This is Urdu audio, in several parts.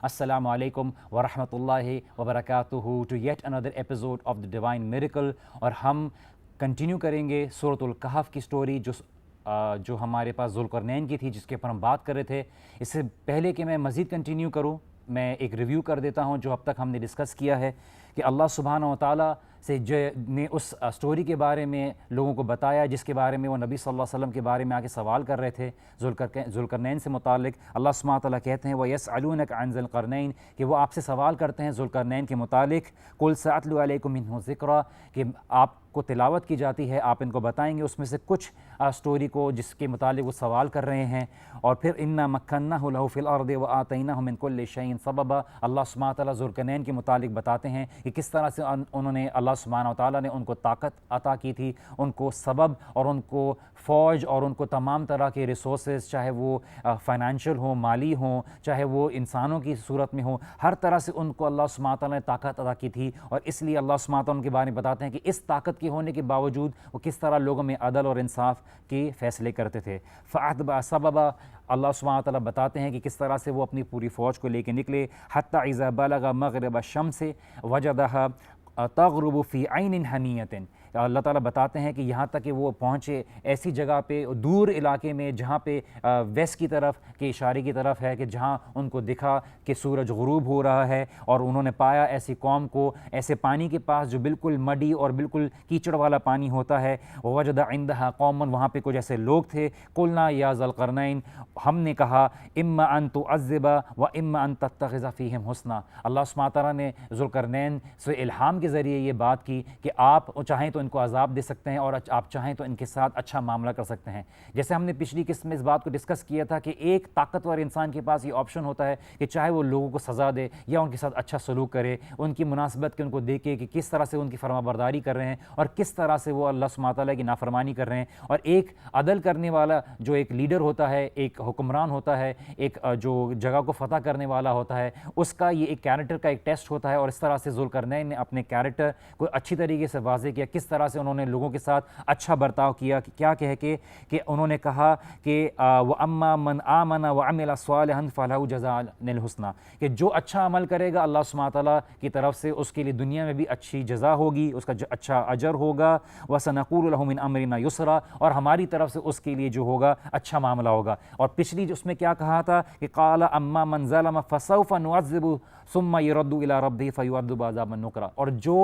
Assalamu alaikum wa rahmatullahi wa barakatuhu to yet another episode of the Divine Miracle. اور ہم کنٹینیو کریں گے سورۃ الکہف کی سٹوری جو ہمارے پاس ذوالقرنین کی تھی، جس کے اوپر ہم بات کر رہے تھے۔ اس سے پہلے کہ میں مزید کنٹینیو کروں، میں ایک ریویو کر دیتا ہوں جو اب تک ہم نے ڈسکس کیا ہے کہ اللہ سبحانہ و تعالیٰ سے نے اس سٹوری کے بارے میں لوگوں کو بتایا جس کے بارے میں وہ نبی صلی اللہ علیہ وسلم کے بارے میں آ کے سوال کر رہے تھے ذوالقرنین سے متعلق۔ اللہ سبحانہ و تعالیٰ کہتے ہیں وَيَسْأَلُونَكَ عَنْ ذِي الْقَرْنَيْنِ کہ وہ آپ سے سوال کرتے ہیں ذوالقرنین کے متعلق۔ قُلْ سَأَتْلُو عَلَيْكُم مِّنْهُ ذِكْرًا کہ آپ کو تلاوت کی جاتی ہے، آپ ان کو بتائیں گے اس میں سے کچھ سٹوری کو جس کے متعلق وہ سوال کر رہے ہیں۔ اور پھر إِنَّا مَكَّنَّاهُ لَهُ فِي الْأَرْضِ وَآتَيْنَاهُ مِنْ كُلِّ شَيْءٍ سَبَبًا۔ اللہ سبحانہ تعالیٰ ذوالقرنین کے متعلق بتاتے ہیں کہ کس طرح سے انہوں نے اللہ سبحانہ تعالیٰ نے ان کو طاقت عطا کی تھی، ان کو سبب اور ان کو فوج اور ان کو تمام طرح کے ریسورسز، چاہے وہ فائنینشیل ہوں، مالی ہوں، چاہے وہ انسانوں کی صورت میں ہوں، ہر طرح سے ان کو اللہ سبحانہ تعالیٰ نے طاقت عطا کی تھی۔ اور اس لیے اللہ سبحانہ تعالیٰ ان کے بارے میں بتاتے ہیں کہ اس طاقت کے ہونے کے باوجود وہ کس طرح لوگوں میں عدل اور انصاف کے فیصلے کرتے تھے۔ فَأَتْبَعَ سَبَبًا اللہ سبحانہ تعالیٰ بتاتے ہیں کہ کس طرح سے وہ اپنی پوری فوج کو لے کے نکلے۔ حَتَّى إِذَا بَلَغَ مَغْرِبَ الشَّمْسِ وَجَدَهَا تَغْرُبُ فِي عَيْنٍ حَمِيَّةٍ۔ اللہ تعالیٰ بتاتے ہیں کہ یہاں تک کہ وہ پہنچے ایسی جگہ پہ دور علاقے میں جہاں پہ ویسٹ کی طرف کے اشارے کی طرف ہے، کہ جہاں ان کو دکھا کہ سورج غروب ہو رہا ہے، اور انہوں نے پایا ایسی قوم کو ایسے پانی کے پاس جو بالکل مڈی اور بالکل کیچڑ والا پانی ہوتا ہے۔ وَوَجَدَ عِندَهَا قَوْمًا وہاں پہ کچھ ایسے لوگ تھے۔ قُلْنَا يَا ذَا الْقَرْنَيْنِ ہم نے کہا إِمَّا أَن تُعَذِّبَ وَإِمَّا أَن تَتَّخِذَ فِيهِمْ حُسْنًا۔ اللہ سبحانہ تعالیٰ نے ذوالقرنین سے الہام کے ذریعے یہ بات کی کہ آپ چاہیں تو ان کو عذاب دے سکتے ہیں اور آپ چاہیں تو ان کے ساتھ اچھا معاملہ کر سکتے ہیں۔ جیسے ہم نے پچھلی قسط میں اس بات کو ڈسکس کیا تھا کہ ایک طاقتور انسان کے پاس یہ آپشن ہوتا ہے کہ چاہے وہ لوگوں کو سزا دے یا ان کے ساتھ اچھا سلوک کرے، ان کی مناسبت کے ان کو دیکھے کہ کس طرح سے ان کی فرما برداری کر رہے ہیں اور کس طرح سے وہ اللہ سبحانہ تعالیٰ کی نافرمانی کر رہے ہیں۔ اور ایک عدل کرنے والا جو ایک لیڈر ہوتا ہے، ایک حکمران ہوتا ہے، ایک جو جگہ کو فتح کرنے والا ہوتا ہے، اس کا یہ ایک کیریکٹر کا ایک ٹیسٹ ہوتا ہے۔ اور اس طرح سے ذوالقرنین نے اپنے کیریکٹر کو اچھی طریقے سے واضح کیا، کس طرح سے انہوں نے لوگوں کے ساتھ اچھا برتاؤ کیا، کیا کہہ کے کہ انہوں نے کہا کہ وَأَمَّا مَنْ آمَنَ وَعَمِلَ صَالِحًا فَلَهُ جَزَاءً الْحُسْنَى کہ جو اچھا عمل کرے گا اللہ سبحانہ تعالیٰ کی طرف سے اس کے لیے دنیا میں بھی اچھی جزا ہوگی، اس کا اچھا اجر ہوگا۔ وَسَنَقُولُ لَهُ مِنْ أَمْرِنَا يُسْرًا اور ہماری طرف سے اس کے لیے جو ہوگا اچھا معاملہ ہوگا۔ اور پچھلی اس میں کیا کہا تھا کہ قَالَ أَمَّا مَنْ ظَلَمَ فَسَوْفَ نُعَذِّبُهُ ثُمَّ يُرَدُّ إِلَىٰ رَبِّهِ فَيُعَذَّبُ عَذَابًا نُكْرًا اور جو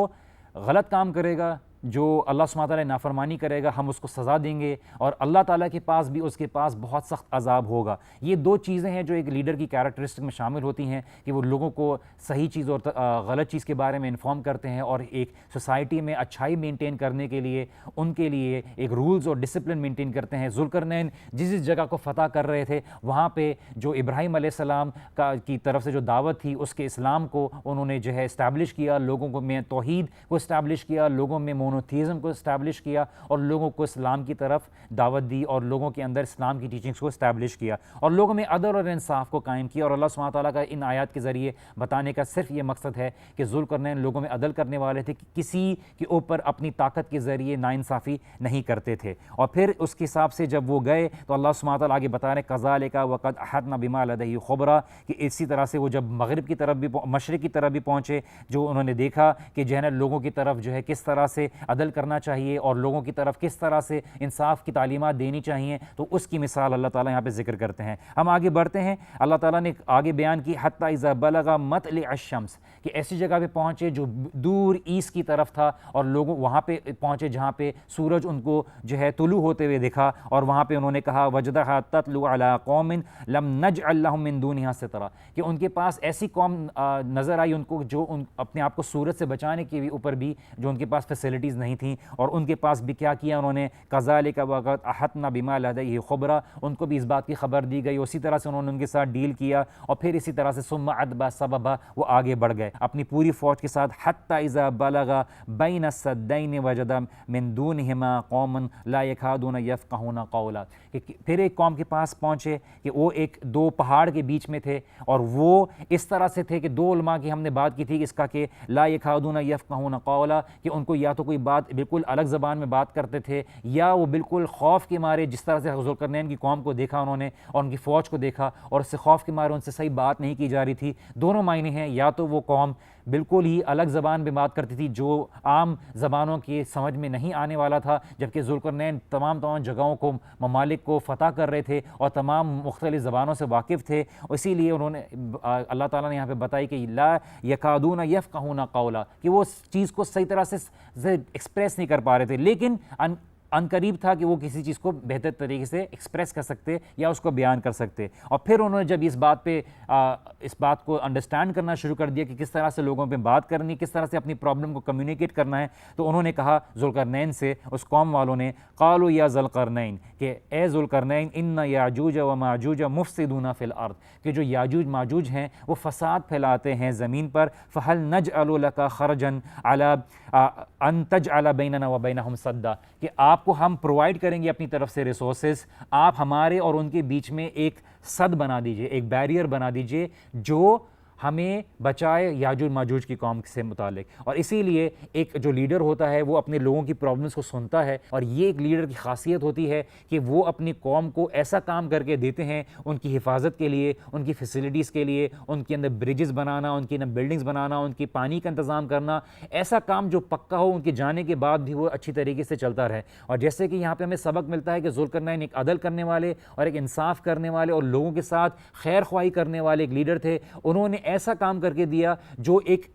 غلط کام کرے گا، جو اللہ سبحانہ تعالیٰ نافرمانی کرے گا، ہم اس کو سزا دیں گے، اور اللہ تعالیٰ کے پاس بھی اس کے پاس بہت سخت عذاب ہوگا۔ یہ دو چیزیں ہیں جو ایک لیڈر کی کیریکٹرسٹک میں شامل ہوتی ہیں کہ وہ لوگوں کو صحیح چیز اور غلط چیز کے بارے میں انفارم کرتے ہیں، اور ایک سوسائٹی میں اچھائی مینٹین کرنے کے لیے ان کے لیے ایک رولز اور ڈسپلن مینٹین کرتے ہیں۔ ذوالقرنین جس جگہ کو فتح کر رہے تھے وہاں پہ جو ابراہیم علیہ السلام کی طرف سے جو دعوت تھی، اس کے اسلام کو انہوں نے جو ہے اسٹیبلش کیا، لوگوں کو میں توحید کو اسٹیبلش کیا، لوگوں میں مونوتھیزم کو اسٹیبلش کیا، اور لوگوں کو اسلام کی طرف دعوت دی، اور لوگوں کے اندر اسلام کی ٹیچنگز کو اسٹیبلش کیا، اور لوگوں میں عدل اور انصاف کو قائم کیا۔ اور اللہ سبحانہ تعالیٰ کا ان آیات کے ذریعے بتانے کا صرف یہ مقصد ہے کہ ذوالقرنین لوگوں میں عدل کرنے والے تھے، کہ کسی کے اوپر اپنی طاقت کے ذریعے ناانصافی نہیں کرتے تھے۔ اور پھر اس کے حساب سے جب وہ گئے تو اللہ سبحانہ تعالیٰ آگے بتا رہے ہیں کذالک وقد احطنا بما لدیہ خبرا کہ اسی طرح سے وہ جب مغرب کی طرف بھی مشرق کی طرف بھی پہنچے، جو انہوں نے دیکھا کہ جو ہے نا لوگوں کی طرف جو ہے کس طرح سے عدل کرنا چاہیے اور لوگوں کی طرف کس طرح سے انصاف کی تعلیمات دینی چاہیے، تو اس کی مثال اللہ تعالیٰ یہاں پہ ذکر کرتے ہیں۔ ہم آگے بڑھتے ہیں، اللہ تعالیٰ نے آگے بیان کی حتی اذا بلغ مطلع الشمس کہ ایسی جگہ پہ پہنچے جو دور ایسٹ کی طرف تھا، اور لوگوں وہاں پہ پہنچے جہاں پہ سورج ان کو جو ہے طلوع ہوتے ہوئے دکھا، اور وہاں پہ انہوں نے کہا وجدھا تتلو علی قوم لم نجعل لهم من دونها سترا کہ ان کے پاس ایسی قوم نظر آئی ان کو جو اپنے آپ کو سورج سے بچانے کے اوپر بھی جو ان کے پاس فیسلٹیز نہیں تھیں، اور ان کے پاس بھی کیا کیا انہوں نے کذالک وقد احطنا بما لدیہ خبرا ان کو بھی اس بات کی خبر دی گئی، اسی طرح سے انہوں نے ان کے ساتھ ڈیل کیا، اور پھر اسی طرح سے ثم اتبع سببا وہ آگے بڑھ گئے اپنی پوری فوج کے ساتھ حتی اذا بلغ بین السدین وجد من دونہما قوما لا یکادون یفقہون قولا کہ پھر ایک قوم کے پاس پہنچے کہ وہ ایک دو پہاڑ کے بیچ میں تھے، اور وہ اس طرح سے تھے کہ دو علماء کی ہم نے بات کی تھی اس کا کہ لا یکادون یفقہون قولا کہ ان کو یا تو کوئی کوئی بات بالکل الگ زبان میں بات کرتے تھے، یا وہ بالکل خوف کے مارے جس طرح سے ذوالقرنین کی قوم کو دیکھا انہوں نے اور ان کی فوج کو دیکھا اور اس سے خوف کے مارے ان سے صحیح بات نہیں کی جا رہی تھی. دونوں معنی ہیں، یا تو وہ قوم بالکل ہی الگ زبان میں بات کرتی تھی جو عام زبانوں کی سمجھ میں نہیں آنے والا تھا، جبکہ ذوالقرنین تمام جگہوں کو، ممالک کو فتح کر رہے تھے اور تمام مختلف زبانوں سے واقف تھے. اسی لیے انہوں نے اللہ تعالیٰ نے یہاں پہ بتائی کہ لا یکادون یفقہون قولا، کہ وہ اس چیز کو صحیح طرح سے ایکسپریس نہیں کر پا رہے تھے، لیکن ان قریب تھا کہ وہ کسی چیز کو بہتر طریقے سے ایکسپریس کر سکتے یا اس کو بیان کر سکتے. اور پھر انہوں نے جب اس بات کو انڈرسٹینڈ کرنا شروع کر دیا کہ کس طرح سے لوگوں پہ بات کرنی، کس طرح سے اپنی پرابلم کو کمیونیکیٹ کرنا ہے، تو انہوں نے کہا ذوالقرنین سے، اس قوم والوں نے، قالوا یا ذوالقرنین، کہ اے ذوالقرنین ان یاجوج و ماجوج مفسدون فی الارض، کہ جو یاجوج ماجوج ہیں وہ فساد پھیلاتے ہیں زمین پر. فہل نجعل لک خرجا علی ان تجعل بیننا و بینہم سدا، کہ آپ کو ہم پرووائڈ کریں گے اپنی طرف سے ریسورسز، آپ ہمارے اور ان کے بیچ میں ایک سد بنا دیجئے، ایک بیریئر بنا دیجئے جو ہمیں بچائے یاجوج ماجوج کی قوم سے متعلق. اور اسی لیے ایک جو لیڈر ہوتا ہے وہ اپنے لوگوں کی پرابلمس کو سنتا ہے، اور یہ ایک لیڈر کی خاصیت ہوتی ہے کہ وہ اپنی قوم کو ایسا کام کر کے دیتے ہیں ان کی حفاظت کے لیے، ان کی فیسلٹیز کے لیے، ان کے اندر بریجز بنانا، ان کے اندر بلڈنگز بنانا، ان کی پانی کا انتظام کرنا، ایسا کام جو پکا ہو، ان کے جانے کے بعد بھی وہ اچھی طریقے سے چلتا رہے. اور جیسے کہ یہاں پہ ہمیں سبق ملتا ہے کہ ذوالقرنین ایک عدل کرنے والے اور ایک انصاف کرنے والے اور لوگوں کے ساتھ خیر خواہی کرنے والے ایک لیڈر تھے. انہوں نے ایسا کام کر کے دیا جو ایک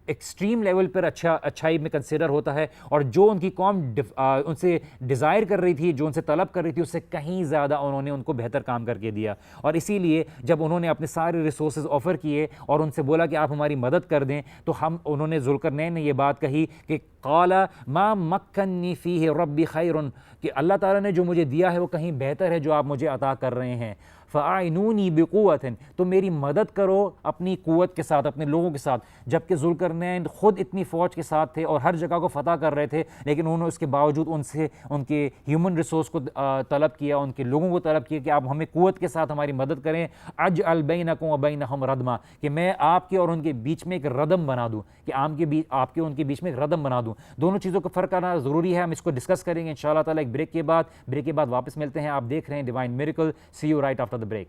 ایکسٹریم لیول پر اچھائی میں کنسیڈر ہوتا ہے، اور جو ان کی قوم ان سے ڈیزائر کر رہی تھی، جو ان سے طلب کر رہی تھی، اس سے کہیں زیادہ انہوں نے ان کو بہتر کام کر کے دیا. اور اسی لیے جب انہوں نے اپنے سارے ریسورسز آفر کیے اور ان سے بولا کہ آپ ہماری مدد کر دیں، تو انہوں نے ذوالقرنین نے یہ بات کہی کہ قال ما مکنی فیہ ربی خیر، کہ اللہ تعالیٰ نے جو مجھے دیا ہے وہ کہیں بہتر ہے جو آپ مجھے عطا کر رہے ہیں. فَأَعِنُونِي بِقُوَّةٍ، تو میری مدد کرو اپنی قوت کے ساتھ، اپنے لوگوں کے ساتھ. جبکہ ذوالقرنین خود اتنی فوج کے ساتھ تھے اور ہر جگہ کو فتح کر رہے تھے، لیکن انہوں نے اس کے باوجود ان سے ان کے ہیومن ریسورس کو طلب کیا، ان کے لوگوں کو طلب کیا کہ آپ ہمیں قوت کے ساتھ ہماری مدد کریں. اجعل بینکم وبینہم ردما، کہ میں آپ کے اور ان کے بیچ میں ایک ردم بنا دوں، کہ آپ کے ان کے بیچ میں ایک ردم بنا دوں. دونوں چیزوں کا فرق کرنا ضروری ہے، ہم اس کو ڈسکس کریں گے انشاءاللہ تعالیٰ ایک بریک کے بعد واپس ملتے ہیں. آپ دیکھ رہے ہیں divine miracle. See you right after the break.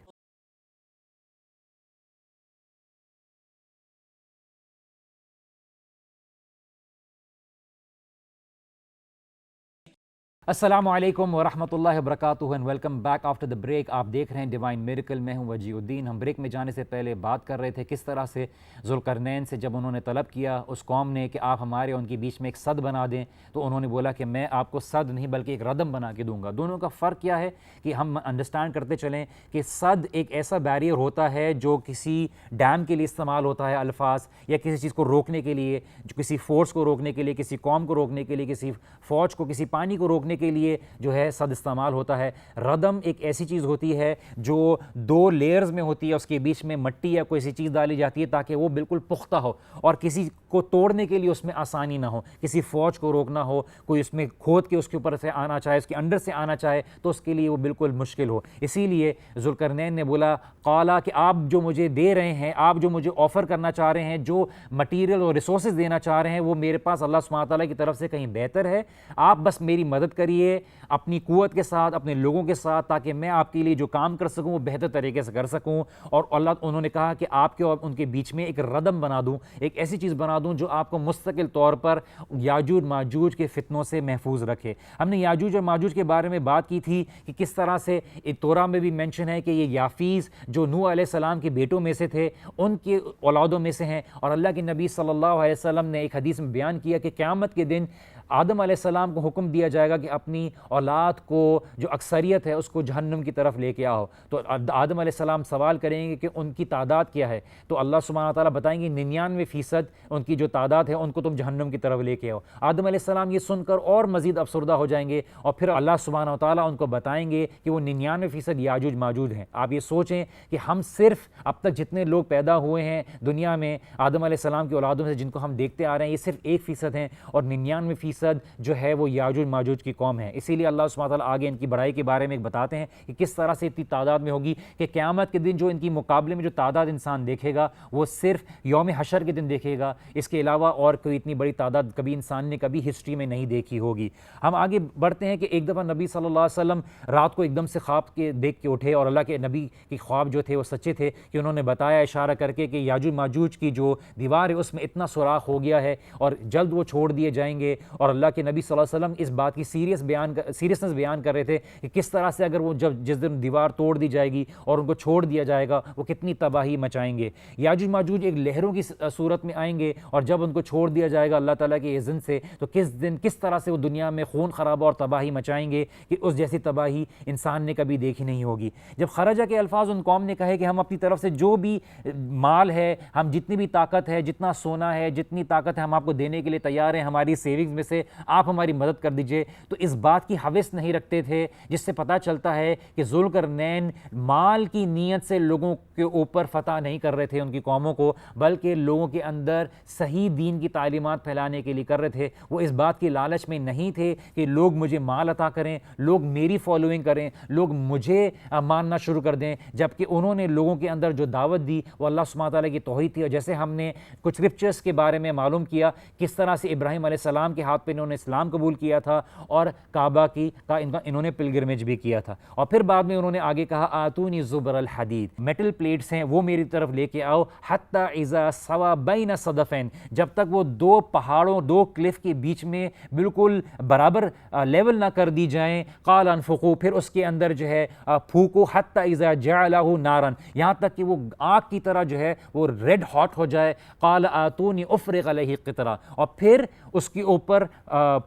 السلام علیکم ورحمۃ اللہ وبرکاتہ and welcome back after the break. آپ دیکھ رہے ہیں ڈیوائن میریکل، میں ہوں وجیہ الدین. ہم بریک میں جانے سے پہلے بات کر رہے تھے کس طرح سے ذوالقرنین سے جب انہوں نے طلب کیا اس قوم نے کہ آپ ہمارے ان کے بیچ میں ایک سد بنا دیں، تو انہوں نے بولا کہ میں آپ کو سد نہیں بلکہ ایک ردم بنا کے دوں گا. دونوں کا فرق کیا ہے کہ ہم انڈرسٹینڈ کرتے چلیں کہ سد ایک ایسا بیریئر ہوتا ہے جو کسی ڈیم کے لیے استعمال ہوتا ہے الفاظ، یا کسی چیز کو روکنے کے لیے، کسی فورس کو روکنے کے لیے، کسی قوم کو روکنے کے لیے، کسی فوج کو، کسی پانی کو روکنے کے لیے جو ہے سد استعمال ہوتا ہے. ردم ایک ایسی چیز ہوتی ہے جو دو لیئرز میں ہوتی ہے، اس کے بیچ میں مٹی یا کوئی ایسی چیز ڈالی جاتی ہے تاکہ وہ بالکل پختہ ہو اور کسی کو توڑنے کے لیے اس میں آسانی نہ ہو. کسی فوج کو روکنا ہو، کوئی اس میں کھود کے اس کے اوپر سے آنا چاہے، اس کے انڈر سے آنا چاہے، تو اس کے لیے وہ بالکل مشکل ہو. اسی لیے ذوالقرنین نے بولا قالا، کہ آپ جو مجھے دے رہے ہیں، آپ جو مجھے آفر کرنا چاہ رہے ہیں، جو مٹیریل اور ریسورسز دینا چاہ رہے ہیں، وہ میرے پاس اللہ سبحانہ تعالیٰ کی طرف سے کہیں بہتر ہے. آپ بس میری مدد کریے اپنی قوت کے ساتھ، اپنے لوگوں کے ساتھ، تاکہ میں آپ کے لیے جو کام کر سکوں وہ بہتر طریقے سے کر سکوں. اور انہوں نے کہا کہ آپ کے اور ان کے بیچ میں ایک ردم بنا دوں، ایک ایسی چیز بنا دوں جو آپ کو مستقل طور پر یاجوج ماجوج کے فتنوں سے محفوظ رکھے. ہم نے یاجوج اور ماجوج کے بارے میں بات کی تھی کہ کس طرح سے تورا میں بھی مینشن ہے کہ یہ یافیز جو نوح علیہ السلام کے بیٹوں میں سے تھے، ان کے اولادوں میں سے ہیں. اور اللہ کے نبی صلی اللہ علیہ وسلم نے ایک حدیث میں بیان کیا کہ قیامت کے دن آدم علیہ السلام کو حکم دیا جائے گا کہ اپنی اولاد کو جو اکثریت ہے اس کو جہنم کی طرف لے کے آؤ. تو آدم علیہ السلام سوال کریں گے کہ ان کی تعداد کیا ہے، تو اللہ سبحانہ تعالیٰ بتائیں گے 99% ان کی جو تعداد ہے ان کو تم جہنم کی طرف لے کے آؤ. آدم علیہ السلام یہ سن کر اور مزید افسردہ ہو جائیں گے، اور پھر اللہ سبحانہ تعالیٰ ان کو بتائیں گے کہ وہ 99% یاجوج ماجوج ہیں. آپ یہ سوچیں کہ ہم صرف اب تک جتنے لوگ پیدا ہوئے ہیں دنیا میں آدم علیہ السلام کی اولادوں سے، جن کو ہم دیکھتے آ رہے ہیں، یہ صرف 1% ہیں، اور 99% 5% جو ہے وہ یاجوج ماجوج کی قوم ہے۔ اسی لیے اللہ سبحانہ تعالیٰ آگے ان کی بڑائی کے بارے میں ایک بتاتے ہیں کہ کس طرح سے اتنی تعداد میں ہوگی کہ قیامت کے دن جو ان کی مقابلے میں جو تعداد انسان دیکھے گا وہ صرف یوم حشر کے دن دیکھے گا، اس کے علاوہ اور کوئی اتنی بڑی تعداد کبھی انسان نے کبھی ہسٹری میں نہیں دیکھی ہوگی۔ ہم آگے بڑھتے ہیں کہ ایک دفعہ نبی صلی اللہ علیہ وسلم رات کو ایک دم سے خواب کے دیکھ کے اٹھے، اور اللہ کے نبی کے خواب جو تھے وہ سچے تھے کہ انہوں نے بتایا اشارہ کر کے کہ یاجوج ماجوج کی جو دیوار ہے اس میں اتنا سوراخ ہو گیا ہے اور جلد وہ چھوڑ دیے جائیں گے، اور اللہ کے نبی صلی اللہ علیہ وسلم اس بات کی سیریسنس بیان کر رہے تھے کہ کس طرح سے اگر وہ جس دن دیوار توڑ دی جائے گی اور ان کو چھوڑ دیا جائے گا وہ کتنی تباہی مچائیں گے۔ یاجوج ماجوج ایک لہروں کی صورت میں آئیں گے، اور جب ان کو چھوڑ دیا جائے گا اللہ تعالیٰ کے اذن سے تو کس طرح سے وہ دنیا میں خون خرابہ اور تباہی مچائیں گے کہ اس جیسی تباہی انسان نے کبھی دیکھی نہیں ہوگی۔ جب خرجہ کے الفاظ ان قوم نے کہے کہ ہم اپنی طرف سے جو بھی مال ہے، ہم جتنی بھی طاقت ہے، جتنا سونا ہے، جتنی طاقت ہے ہم آپ کو دینے کے لیے تیار ہیں، ہماری سیونگز میں سے آپ ہماری مدد کر دیجئے، تو اس بات کی حوث نہیں رکھتے تھے، جس سے پتہ چلتا ہے کہ ذوالقرنین مال کی نیت سے لوگوں کے اوپر فتح نہیں کر رہے تھے ان کی قوموں کو، بلکہ لوگوں کے اندر صحیح دین کی تعلیمات پھیلانے کے لیے کر رہے تھے۔ وہ اس بات کی لالچ میں نہیں تھے کہ لوگ مجھے مال عطا کریں، لوگ میری فالوئنگ کریں، لوگ مجھے ماننا شروع کر دیں، جبکہ انہوں نے لوگوں کے اندر جو دعوت دی وہ اللہ سبحانہ تعالیٰ کی توحید تھی۔ اور جیسے ہم نے کچھ اسکرپچرز کے بارے میں معلوم کیا کس طرح سے ابراہیم علیہ السلام کے ہاتھ پہ انہوں نے اسلام قبول کیا تھا، اور کعبہ کا انہوں نے پلگرمیج بھی کیا تھا، اور پھر بعد میں انہوں نے آگے کہا آتونی زبر الحدید، میٹل پلیٹس ہیں وہ میری طرف لے کے آؤ، حتی اذا سوا بین صدفین، جب تک وہ دو پہاڑوں دو کلف کے بیچ میں بالکل برابر لیول نہ کر دی جائیں، قال انفقوا، پھر اس کے اندر جو ہے پھونکو، حتی اذا جعلہ نارا، یہاں تک کہ وہ آگ کی طرح جو ہے وہ ریڈ ہاٹ ہو جائے، قال آتونی افرغ علیہ قطرہ، اور پھر اس کے اوپر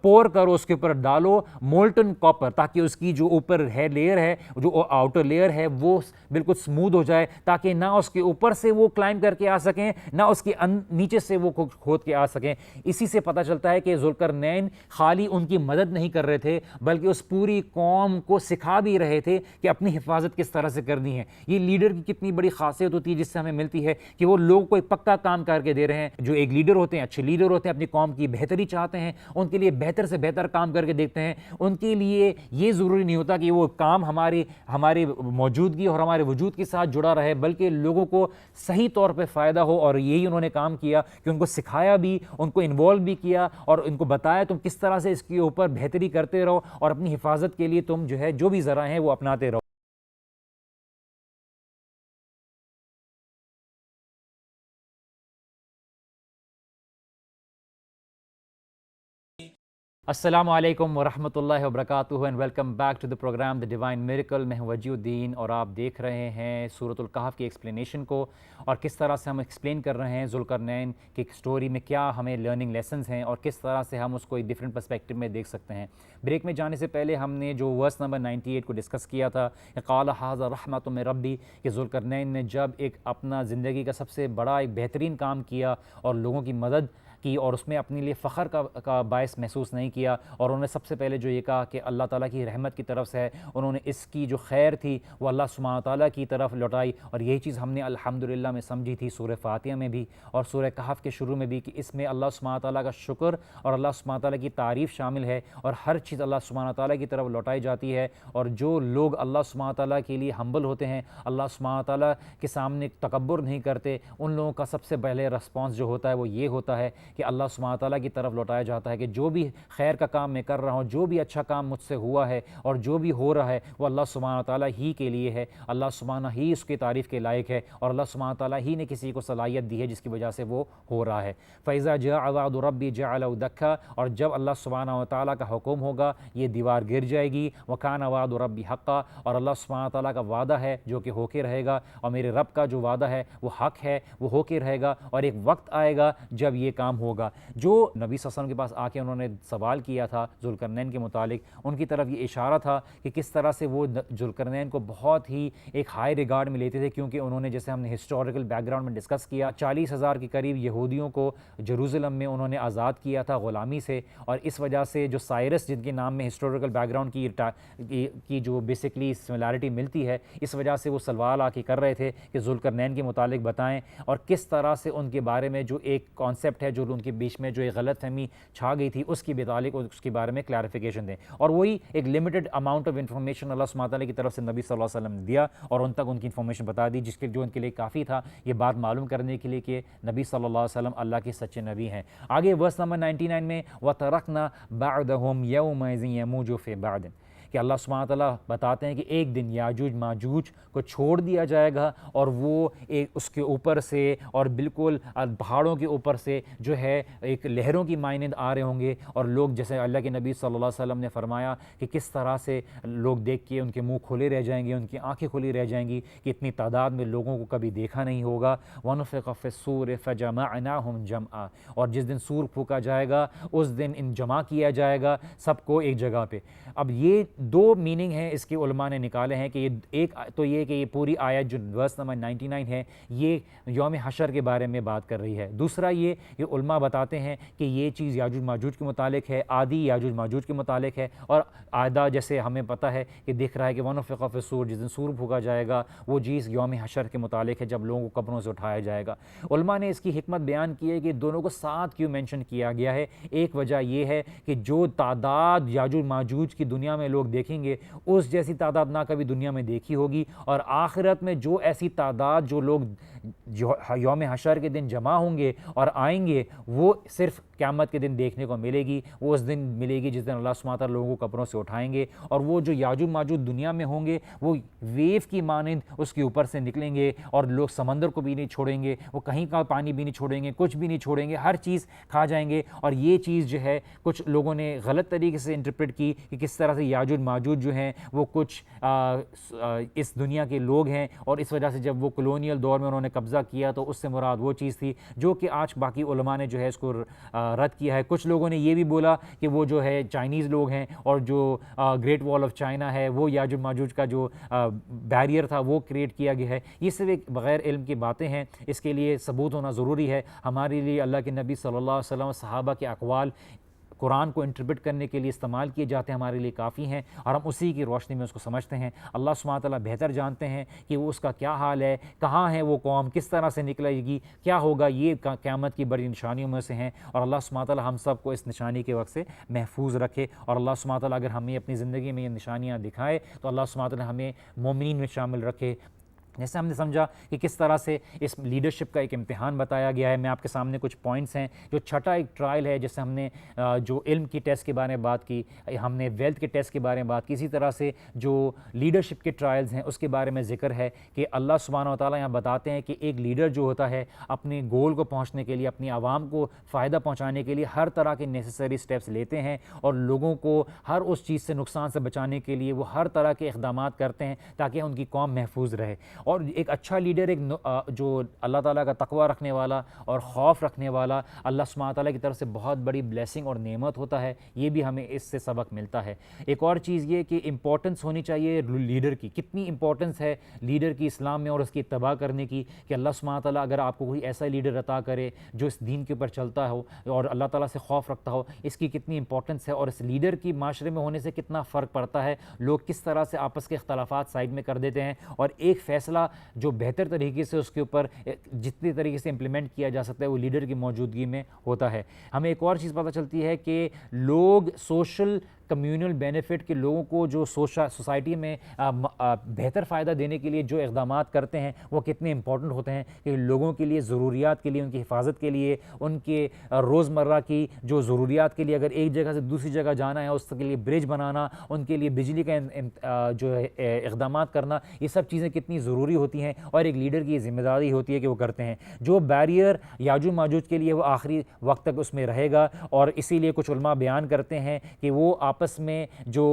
پور کرو، اس کے اوپر ڈالو مولٹن کاپر، تاکہ اس کی جو اوپر ہے لیئر ہے، جو آؤٹر لیئر ہے وہ بالکل سمودھ ہو جائے، تاکہ نہ اس کے اوپر سے وہ کلائم کر کے آ سکیں نہ اس کے نیچے سے وہ کھود کے آ سکیں۔ اسی سے پتہ چلتا ہے کہ ذوالقرنین خالی ان کی مدد نہیں کر رہے تھے بلکہ اس پوری قوم کو سکھا بھی رہے تھے کہ اپنی حفاظت کس طرح سے کرنی ہے۔ یہ لیڈر کی کتنی بڑی خاصیت ہوتی ہے جس سے ہمیں ملتی ہے کہ وہ لوگ کوئی پکا کام کر کے دے رہے ہیں۔ جو ایک لیڈر ہوتے ہیں، اچھے لیڈر ہوتے ہیں، اپنی قوم کی بہتری چاہتے ہیں، ان کے لیے بہتر سے بہتر کام کر کے دیکھتے ہیں۔ ان کے لیے یہ ضروری نہیں ہوتا کہ وہ کام ہماری موجودگی اور ہمارے وجود کے ساتھ جڑا رہے، بلکہ لوگوں کو صحیح طور پہ فائدہ ہو، اور یہی انہوں نے کام کیا کہ ان کو سکھایا بھی، ان کو انوالو بھی کیا، اور ان کو بتایا تم کس طرح سے اس کے اوپر بہتری کرتے رہو، اور اپنی حفاظت کے لیے تم جو ہے جو بھی ذرائع ہیں وہ اپناتے رہو۔ السلام علیکم ورحمۃ اللہ وبرکاتہ، and welcome back to the programme the divine miracle. میں ہوں وجی الدین، اور آپ دیکھ رہے ہیں سورۃ الکہف کی ایکسپلینیشن کو، اور کس طرح سے ہم ایکسپلین کر رہے ہیں ذوالقرنین کی اسٹوری میں کیا ہمیں لرننگ لیسنز ہیں، اور کس طرح سے ہم اس کو ایک ڈفرینٹ پرسپیکٹو میں دیکھ سکتے ہیں۔ بریک میں جانے سے پہلے ہم نے جو ورس نمبر 98 کو ڈسکس کیا تھا کہ قال ھذا رحمۃ من ربی، کہ ذوالقرنین نے جب ایک اپنا زندگی کا سب سے بڑا ایک بہترین کام کیا اور لوگوں کی مدد کی، اور اس میں اپنے لیے فخر کا باعث محسوس نہیں کیا، اور انہوں نے سب سے پہلے جو یہ کہا کہ اللہ تعالیٰ کی رحمت کی طرف سے ہے، انہوں نے اس کی جو خیر تھی وہ اللہ سبحانہ تعالیٰ کی طرف لوٹائی، اور یہی چیز ہم نے الحمدللہ میں سمجھی تھی سورہ فاتحہ میں بھی اور سورہ کہف کے شروع میں بھی، کہ اس میں اللہ سبحانہ تعالیٰ کا شکر اور اللہ سبحانہ تعالیٰ کی تعریف شامل ہے، اور ہر چیز اللہ سبحانہ تعالیٰ کی طرف لوٹائی جاتی ہے، اور جو لوگ اللہ سبحانہ تعالیٰ کے لیے ہمبل ہوتے ہیں، اللہ سبحانہ تعالیٰ کے سامنے تکبر نہیں کرتے، ان لوگوں کا سب سے پہلے رسپانس جو ہوتا ہے وہ یہ ہوتا ہے کہ اللہ سبحانہ تعالیٰ کی طرف لوٹایا جاتا ہے کہ جو بھی خیر کا کام میں کر رہا ہوں، جو بھی اچھا کام مجھ سے ہوا ہے اور جو بھی ہو رہا ہے وہ اللہ سبحانہ تعالیٰ ہی کے لیے ہے، اللہ سبحانہ ہی اس کی تعریف کے لائق ہے، اور اللہ سبحانہ تعالیٰ ہی نے کسی کو صلاحیت دی ہے جس کی وجہ سے وہ ہو رہا ہے۔ فَإِذَا جَاءَ وَعْدُ رَبِّي جَعَلَهُ دَكَّا، اور جب اللہ سبحانہ وتعالیٰ کا حکم ہوگا یہ دیوار گر جائے گی، وَكَانَ وَعْدُ رَبِّي حَقًّا، اور اللہ سبحانہ تعالیٰ کا وعدہ ہے جو کہ ہو کے رہے گا، اور میرے رب کا جو وعدہ ہے وہ حق ہے، وہ ہو کے رہے گا، اور ایک وقت آئے گا جب یہ کام ہوگا۔ جو نبی صلی اللہ علیہ وسلم کے پاس آ کے انہوں نے سوال کیا تھا ذوالقرنین کے متعلق، ان کی طرف یہ اشارہ تھا کہ کس طرح سے وہ ذوالقرنین کو بہت ہی ایک ہائی ریگارڈ میں لیتے تھے، کیونکہ انہوں نے جیسے ہم نے ہسٹوریکل بیک گراؤنڈ میں ڈسکس کیا 40,000 کے قریب یہودیوں کو جروزلم میں انہوں نے آزاد کیا تھا غلامی سے، اور اس وجہ سے جو سائرس جن کے نام میں ہسٹوریکل بیک گراؤنڈ کی جو بیسکلی سملیرٹی ملتی ہے، اس وجہ سے وہ سوال آ کے کر رہے تھے کہ ذوالقرنین کے متعلق بتائیں، اور کس طرح سے ان کے بارے میں جو ایک کانسیپٹ ہے جو ان کے بیچ میں جو ایک غلط فہمی چھا گئی تھی اس کی متعلق اس کے بارے میں کلیریفیکیشن دیں. اور وہی ایک لمیٹڈ اماؤنٹ آف انفارمیشن اللہ سبحانہ تعالیٰ کی طرف سے نبی صلی اللہ علیہ وسلم نے دیا اور ان تک ان کی انفارمیشن بتا دی, جس کے جو ان کے لیے کافی تھا یہ بات معلوم کرنے کے لیے کہ نبی صلی اللہ علیہ وسلم اللہ کے سچے نبی ہیں. آگے ورس نمبر 99 میں وَتَرَكْنَا بَعْدَهُمْ يَوْمَئِذٍ يَمُوجُ فِي بَعْدٍ, کہ اللہ سبحانہ تعالیٰ بتاتے ہیں کہ ایک دن یاجوج ماجوج کو چھوڑ دیا جائے گا اور وہ ایک اس کے اوپر سے اور بالکل پہاڑوں کے اوپر سے جو ہے ایک لہروں کی مانند آ رہے ہوں گے, اور لوگ جیسے اللہ کے نبی صلی اللہ علیہ وسلم نے فرمایا کہ کس طرح سے لوگ دیکھ کے ان کے منہ کھلے رہ جائیں گے, ان کی آنکھیں کھلی رہ جائیں گی کہ اتنی تعداد میں لوگوں کو کبھی دیکھا نہیں ہوگا. وَنُفِخَ فِي الصُّورِ فَجَمَعْنَاهُمْ جَمْعًا, اور جس دن سور پھونکا جائے گا اس دن ان جمع کیا جائے گا سب کو ایک جگہ پہ. اب یہ دو میننگ ہیں اس کے علماء نے نکالے ہیں کہ یہ ایک تو یہ کہ یہ پوری آیت جو ورس نمبر 99 ہے یہ یوم حشر کے بارے میں بات کر رہی ہے. دوسرا یہ کہ علماء بتاتے ہیں کہ یہ چیز یاجوج ماجوج کے متعلق ہے, عادی یاجوج ماجوج کے متعلق ہے, اور آئدہ جیسے ہمیں پتہ ہے کہ دکھ رہا ہے کہ وَنُفِخَ فِي الصُّورِ جس دن سور پھونکا جائے گا وہ چیز یوم حشر کے متعلق ہے جب لوگوں کو قبروں سے اٹھایا جائے گا. علماء نے اس کی حکمت بیان کی ہے کہ دونوں کو ساتھ کیوں مینشن کیا گیا ہے. ایک وجہ یہ ہے کہ جو تعداد یاجوج ماجوج کی دنیا میں لوگ دیکھیں گے اس جیسی تعداد نہ کبھی دنیا میں دیکھی ہوگی, اور آخرت میں جو ایسی تعداد جو لوگ یوم حشر کے دن جمع ہوں گے اور آئیں گے وہ صرف قیامت کے دن دیکھنے کو ملے گی. وہ اس دن ملے گی جس دن اللہ سبحانہ تعالیٰ لوگوں کو قبروں سے اٹھائیں گے, اور وہ جو یاجوج ماجوج دنیا میں ہوں گے وہ ویو کی مانند اس کے اوپر سے نکلیں گے, اور لوگ سمندر کو بھی نہیں چھوڑیں گے, وہ کہیں کا پانی بھی نہیں چھوڑیں گے, کچھ بھی نہیں چھوڑیں گے, ہر چیز کھا جائیں گے. اور یہ چیز جو ہے کچھ لوگوں نے غلط طریقے سے انٹرپریٹ کی کہ کس طرح سے یاجوج ماجوج جو ہیں وہ کچھ اس دنیا کے لوگ ہیں, اور اس وجہ سے جب وہ کلونیل دور میں انہوں نے قبضہ کیا تو اس سے مراد وہ چیز تھی, جو کہ آج باقی علماء نے جو ہے اس کو رد کیا ہے. کچھ لوگوں نے یہ بھی بولا کہ وہ جو ہے چائنیز لوگ ہیں, اور جو گریٹ وال آف چائنا ہے وہ یاجوج ماجوج کا جو بیریئر تھا وہ کریٹ کیا گیا ہے. یہ صرف ایک بغیر علم کی باتیں ہیں, اس کے لیے ثبوت ہونا ضروری ہے. ہمارے لیے اللہ کے نبی صلی اللہ علیہ وسلم صحابہ کے اقوال قرآن کو انٹرپریٹ کرنے کے لیے استعمال کیے جاتے ہیں, ہمارے لیے کافی ہیں, اور ہم اسی کی روشنی میں اس کو سمجھتے ہیں. اللہ سبحانہ تعالیٰ بہتر جانتے ہیں کہ وہ اس کا کیا حال ہے, کہاں ہے وہ قوم, کس طرح سے نکلے گی, کیا ہوگا. یہ قیامت کی بڑی نشانیوں میں سے ہیں, اور اللہ سبحانہ تعالیٰ ہم سب کو اس نشانی کے وقت سے محفوظ رکھے. اور اللہ سبحانہ تعالیٰ اگر ہمیں اپنی زندگی میں یہ نشانیاں دکھائے تو اللہ سبحانہ تعالیٰ ہمیں مومنین میں شامل رکھے. جیسے ہم نے سمجھا کہ کس طرح سے اس لیڈرشپ کا ایک امتحان بتایا گیا ہے. میں آپ کے سامنے کچھ پوائنٹس ہیں. جو چھٹا ایک ٹرائل ہے, جیسے ہم نے جو علم کی ٹیسٹ کے بارے میں بات کی, ہم نے ویلتھ کے ٹیسٹ کے بارے میں بات کی, اسی طرح سے جو لیڈرشپ کے ٹرائلز ہیں اس کے بارے میں ذکر ہے کہ اللہ سبحانہ و تعالیٰ یہاں بتاتے ہیں کہ ایک لیڈر جو ہوتا ہے اپنے گول کو پہنچنے کے لیے, اپنی عوام کو فائدہ پہنچانے کے لیے ہر طرح کے نیسیسری سٹیپس لیتے ہیں, اور لوگوں کو ہر اس چیز سے نقصان سے بچانے کے لیے وہ ہر طرح کے اقدامات کرتے ہیں تاکہ ان کی قوم محفوظ رہے. اور ایک اچھا لیڈر ایک جو اللہ تعالیٰ کا تقوی رکھنے والا اور خوف رکھنے والا, اللہ سبحانہ تعالیٰ کی طرف سے بہت بڑی بلیسنگ اور نعمت ہوتا ہے. یہ بھی ہمیں اس سے سبق ملتا ہے. ایک اور چیز یہ کہ امپورٹنس ہونی چاہیے لیڈر کی. کتنی امپورٹنس ہے لیڈر کی اسلام میں اور اس کی اتباع کرنے کی, کہ اللہ سبحانہ تعالیٰ اگر آپ کو کوئی ایسا لیڈر عطا کرے جو اس دین کے اوپر چلتا ہو اور اللہ تعالیٰ سے خوف رکھتا ہو, اس کی کتنی امپورٹنس ہے, اور اس لیڈر کی معاشرے میں ہونے سے کتنا فرق پڑتا ہے. لوگ کس طرح سے آپس کے اختلافات سائڈ میں کر دیتے ہیں, اور ایک فیصلہ جو بہتر طریقے سے اس کے اوپر جتنی طریقے سے امپلیمنٹ کیا جا سکتا ہے وہ لیڈر کی موجودگی میں ہوتا ہے. ہمیں ایک اور چیز پتہ چلتی ہے کہ لوگ سوشل کمیونل بینیفٹ کے لوگوں کو جو سوسائٹی میں بہتر فائدہ دینے کے لیے جو اقدامات کرتے ہیں وہ کتنے امپورٹنٹ ہوتے ہیں, کہ لوگوں کے لیے ضروریات کے لیے, ان کی حفاظت کے لیے, ان کے روزمرہ کی جو ضروریات کے لیے اگر ایک جگہ سے دوسری جگہ جانا ہے اس کے لیے برج بنانا, ان کے لیے بجلی کا جو ہے اقدامات کرنا, یہ سب چیزیں کتنی ضروری ہوتی ہیں, اور ایک لیڈر کی ذمہ داری ہوتی ہے کہ وہ کرتے ہیں. جو بیریئر یاجوج ماجوج کے لیے وہ آخری وقت تک اس میں رہے گا, اور اسی لیے کچھ علماء بیان کرتے ہیں کہ وہ آپس میں جو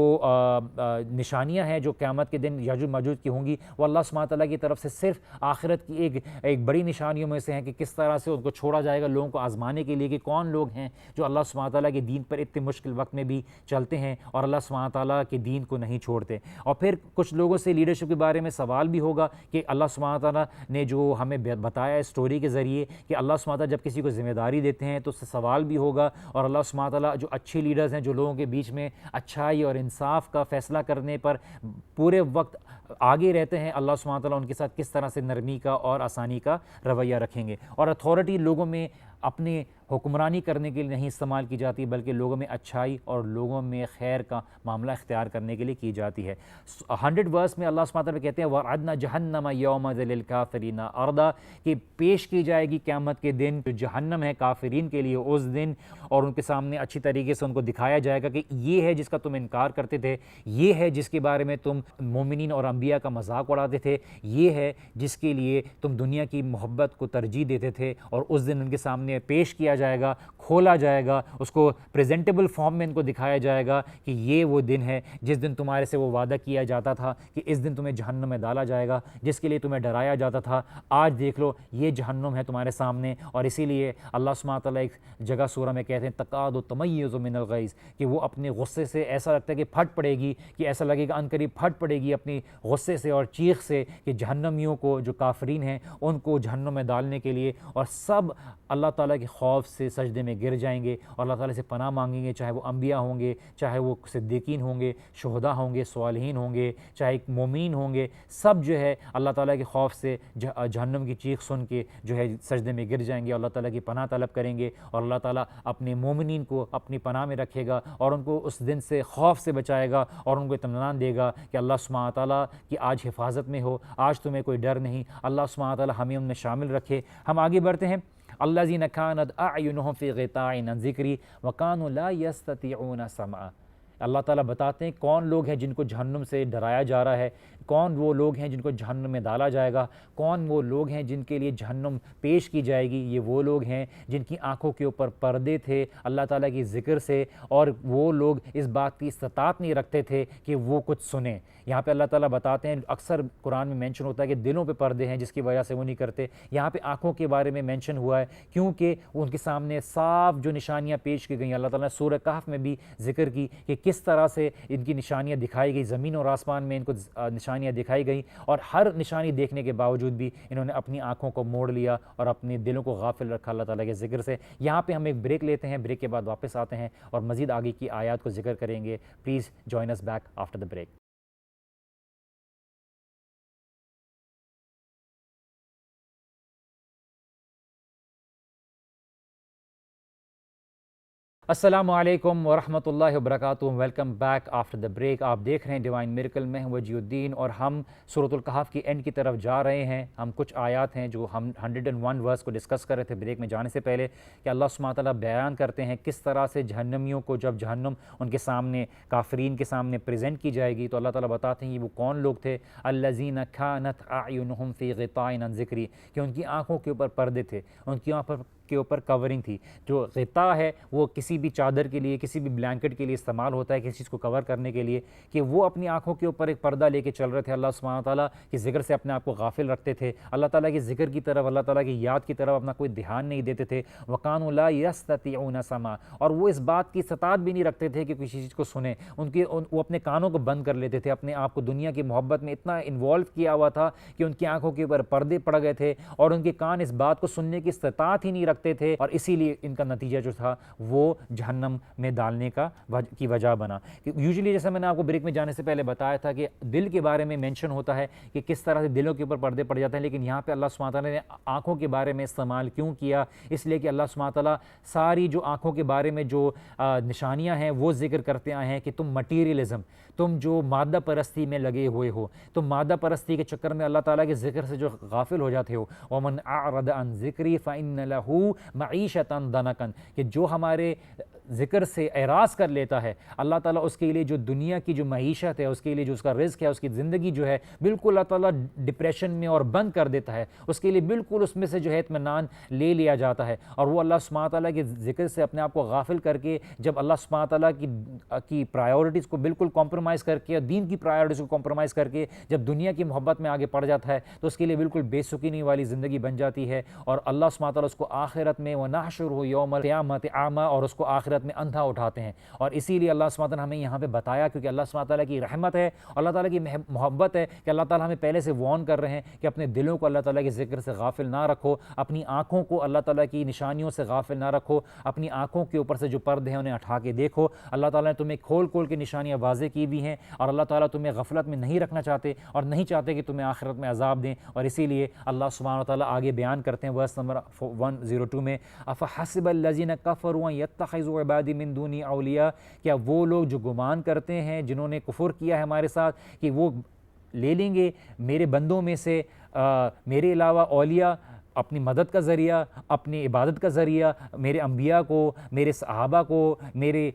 نشانیاں ہیں جو قیامت کے دن یاجوج ماجوج کی ہوں گی وہ اللہ سبحانہ تعالیٰ کی طرف سے صرف آخرت کی ایک بڑی نشانیوں میں سے ہیں, کہ کس طرح سے ان کو چھوڑا جائے گا لوگوں کو آزمانے کے لیے کہ کون لوگ ہیں جو اللہ سبحانہ تعالیٰ کے دین پر اتنے مشکل وقت میں بھی چلتے ہیں اور اللہ سبحانہ تعالیٰ کے دین کو نہیں چھوڑتے. اور پھر کچھ لوگوں سے لیڈرشپ کے بارے میں سوال بھی ہوگا کہ اللہ سبحانہ تعالیٰ نے جو ہمیں بتایا ہے اسٹوری کے ذریعے کہ اللہ سبحانہ تعالیٰ جب کسی کو ذمہ داری دیتے ہیں تو اس سے سوال بھی ہوگا, اور اللہ سبحانہ تعالیٰ جو اچھے لیڈرز ہیں جو لوگوں کے بیچ میں اچھائی اور انصاف کا فیصلہ کرنے پر پورے وقت آگے رہتے ہیں, اللہ سبحانہ تعالیٰ ان کے ساتھ کس طرح سے نرمی کا اور آسانی کا رویہ رکھیں گے. اور اتھارٹی لوگوں میں اپنے حکمرانی کرنے کے لیے نہیں استعمال کی جاتی بلکہ لوگوں میں اچھائی اور لوگوں میں خیر کا معاملہ اختیار کرنے کے لیے کی جاتی ہے۔ 100 ورس میں اللہ سبحانہ وتعالیٰ کہتے ہیں وَعَدْنَا جَهَنَّمَ يَوْمَئِذٍ لِلْكَافِرِينَ عَرْضًا، کہ پیش کی جائے گی قیامت کے دن جو جہنم ہے کافرین کے لیے اس دن، اور ان کے سامنے اچھی طریقے سے ان کو دکھایا جائے گا کہ یہ ہے جس کا تم انکار کرتے تھے، یہ ہے جس کے بارے میں تم مومنین اور انبیاء کا مذاق اڑاتے تھے، یہ ہے جس کے لیے تم دنیا کی محبت کو ترجیح دیتے تھے، اور اس دن ان کے سامنے پیش کیا جائے گا، کھولا جائے گا، اس کو پریزنٹیبل فارم میں ان کو دکھایا جائے گا کہ یہ وہ دن ہے جس دن تمہارے سے وہ وعدہ کیا جاتا تھا کہ اس دن تمہیں جہنم میں ڈالا جائے گا، جس کے لیے تمہیں ڈرایا جاتا تھا، آج دیکھ لو یہ جہنم ہے تمہارے سامنے۔ اور اسی لیے اللہ سبحانہ وتعالیٰ ایک جگہ سورہ میں کہتے ہیں تقاد و تمیز من الغیظ، کہ وہ اپنے غصے سے ایسا لگتا ہے کہ پھٹ پڑے گی، کہ ایسا لگے گا عنقریب پھٹ پڑے گی اپنی غصے سے اور چیخ سے، کہ جہنمیوں کو جو کافرین ہیں ان کو جہنم میں ڈالنے کے لیے، اور سب اللہ تعالیٰ کے خوف سے سجدے میں گر جائیں گے اور اللہ تعالیٰ سے پناہ مانگیں گے، چاہے وہ انبیاء ہوں گے، چاہے وہ صدیقین ہوں گے، شہداء ہوں گے، صالحین ہوں گے، چاہے مومنین ہوں گے، سب جو ہے اللہ تعالیٰ کے خوف سے جہنم کی چیخ سن کے جو ہے سجدے میں گر جائیں گے، اللہ تعالیٰ کی پناہ طلب کریں گے، اور اللہ تعالیٰ اپنے مومنین کو اپنی پناہ میں رکھے گا اور ان کو اس دن سے خوف سے بچائے گا اور ان کو اطمینان دے گا کہ اللہ سبحانہ تعالیٰ کی آج حفاظت میں ہو، آج تمہیں کوئی ڈر نہیں، اللہ سبحانہ تعالیٰ ہمیں ان میں شامل رکھے۔ ہم آگے بڑھتے ہیں۔ الذین کانت اعینہم فی غطاء عن ذکری وکانوا لا یستطیعون سمعا، اللہ تعالیٰ بتاتے ہیں کون لوگ ہیں جن کو جہنم سے ڈرایا جا رہا ہے، کون وہ لوگ ہیں جن کو جہنم میں ڈالا جائے گا، کون وہ لوگ ہیں جن کے لیے جہنم پیش کی جائے گی۔ یہ وہ لوگ ہیں جن کی آنکھوں کے اوپر پردے تھے اللہ تعالیٰ کی ذکر سے، اور وہ لوگ اس بات کی استطاعت نہیں رکھتے تھے کہ وہ کچھ سنیں۔ یہاں پہ اللہ تعالیٰ بتاتے ہیں، اکثر قرآن میں مینشن ہوتا ہے کہ دلوں پہ پردے ہیں جس کی وجہ سے وہ نہیں کرتے، یہاں پہ آنکھوں کے بارے میں مینشن ہوا ہے کیونکہ ان کے سامنے صاف جو نشانیاں پیش کی گئیں، اللہ تعالیٰ نے سورہ کہف میں بھی ذکر کی کہ کس طرح سے ان کی نشانیاں دکھائی گئی، زمین اور آسمان میں ان کو نشانیاں دکھائی گئیں، اور ہر نشانی دیکھنے کے باوجود بھی انہوں نے اپنی آنکھوں کو موڑ لیا اور اپنے دلوں کو غافل رکھا اللہ تعالیٰ کے ذکر سے۔ یہاں پہ ہم ایک بریک لیتے ہیں، بریک کے بعد واپس آتے ہیں اور مزید آگے کی آیات کو ذکر کریں گے۔ Please join us back after the break. السلام علیکم ورحمۃ اللہ وبرکاتہ، welcome back after the break. آپ دیکھ رہے ہیں ڈیوائن میریکل، میں ہوں وجی الدین، اور ہم سورۃ الکہف کی اینڈ کی طرف جا رہے ہیں۔ ہم کچھ آیات ہیں جو ہم 101 ورس کو ڈسکس کر رہے تھے بریک میں جانے سے پہلے، کہ اللہ سبحانہ تعالیٰ بیان کرتے ہیں کس طرح سے جہنمیوں کو جب جہنم ان کے سامنے کافرین کے سامنے پریزنٹ کی جائے گی تو اللہ تعالیٰ بتاتے ہیں یہ وہ کون لوگ تھے، الذین کانت اعینہم فی غطاء عن ذکری، کہ ان کی آنکھوں کے اوپر پردے تھے، ان کی آنکھوں کے اوپر کورنگ تھی۔ جو غطاء ہے وہ کسی بھی چادر کے لیے، کسی بھی بلینکٹ کے لیے استعمال ہوتا ہے، کسی چیز کو کور کرنے کے لیے، کہ وہ اپنی آنکھوں کے اوپر ایک پردہ لے کے چل رہے تھے، اللہ سبحانہ تعالیٰ کی ذکر سے اپنے آپ کو غافل رکھتے تھے، اللہ تعالیٰ کی ذکر کی طرف، اللہ تعالیٰ کی یاد کی طرف اپنا کوئی دھیان نہیں دیتے تھے۔ وَقَانُوا لَا يَسْتَطِيعُونَ سَمْعًا، اور وہ اس بات کی استطاعت بھی نہیں رکھتے تھے کہ کسی چیز کو سنیں، وہ اپنے کانوں کو بند کر لیتے تھے، اپنے آپ کو دنیا کی محبت میں اتنا انوالو کیا ہوا تھا کہ ان کی آنکھوں کے اوپر پردے پڑ گئے تھے اور ان کے کان اس بات کو سننے کی استطاعت ہی نہیں رکھتے تھے، اور اسی لیے ان کا نتیجہ جو تھا وہ جہنم میں ڈالنے کی وجہ بنا۔ یوزلی جیسے میں نے آپ کو بریک میں جانے سے پہلے بتایا تھا کہ دل کے بارے میں مینشن ہوتا ہے کہ کس طرح سے دلوں کے اوپر پردے پڑ جاتے ہیں، لیکن یہاں پہ اللہ سبحانہ تعالیٰ نے آنکھوں کے بارے میں استعمال کیوں کیا؟ اس لیے کہ اللہ سبحانہ تعالیٰ ساری جو آنکھوں کے بارے میں جو نشانیاں ہیں وہ ذکر کرتے آئے ہیں کہ تم مٹیریلزم، تم جو مادہ پرستی میں لگے ہوئے ہو، تم مادہ پرستی کے چکر میں اللہ تعالیٰ کے ذکر سے جو غافل ہو جاتے ہو، وَمَنْ أَعْرَضَ عَنْ ذِكْرِي فَإِنَّ لَهُ مَعِيشَةً ضَنْكًا، کہ جو ہمارے ذکر سے اعراض کر لیتا ہے، اللہ تعالیٰ اس کے لیے جو دنیا کی جو معیشت ہے، اس کے لیے جو اس کا رزق ہے، اس کی زندگی جو ہے بالکل اللہ تعالیٰ ڈپریشن میں اور بند کر دیتا ہے، اس کے لیے بالکل اس میں سے جو ہے اطمینان لے لیا جاتا ہے، اور وہ اللہ سبحانہ تعالیٰ کے ذکر سے اپنے آپ کو غافل کر کے جب اللہ سبحانہ تعالیٰ کی پرائیورٹیز کو بالکل کمپرومائز کر کے، دین کی پرائیورٹیز کو کمپرومائز کر کے جب دنیا کی محبت میں آگے پڑ جاتا ہے تو اس کے لیے بالکل بے سکینی والی زندگی بن جاتی ہے، اور اللہ سبحانہ تعالیٰ اس کو آخرت میں وَنَحْشُرُهُ يَوْمَ الْقِيَامَةِ أَعْمَىٰ، اور اس کو آخرت آخرت میں اندھا اٹھاتے ہیں. اور اسی لیے اللہ سبحانہ تعالیٰ نے ہمیں یہاں پہ بتایا, کیونکہ اللہ سبحانہ تعالیٰ کی رحمت ہے, اللہ تعالیٰ کی محبت ہے کہ اللہ تعالیٰ ہمیں پہلے سے وارن کر رہے ہیں کہ اپنے دلوں کو اللہ تعالیٰ کے ذکر سے غافل نہ رکھو, اپنی آنکھوں کو اللہ تعالیٰ کی نشانیوں سے غافل نہ رکھو, اپنی آنکھوں کے اوپر سے جو پردے ہیں انہیں اٹھا کے دیکھو. اللہ تعالیٰ نے تمہیں کھول کھول کے نشانیاں واضح کی ہوئی ہیں, اور اللہ تعالیٰ تمہیں غفلت میں نہیں رکھنا چاہتے اور نہیں چاہتے کہ تمہیں آخرت میں عذاب دیں. اور اسی لیے اللہ سبحانہ تعالیٰ آگے بیان کرتے ہیں ورس نمبر 102 میں, افحسب الذین کفروا یتخذوا عبادی من دونی اولیاء, کیا وہ لوگ جو گمان کرتے ہیں جنہوں نے کفر کیا ہے ہمارے ساتھ کہ وہ لے لیں گے میرے بندوں میں سے میرے علاوہ اولیاء, اپنی مدد کا ذریعہ, اپنی عبادت کا ذریعہ, میرے انبیاء کو, میرے صحابہ کو, میرے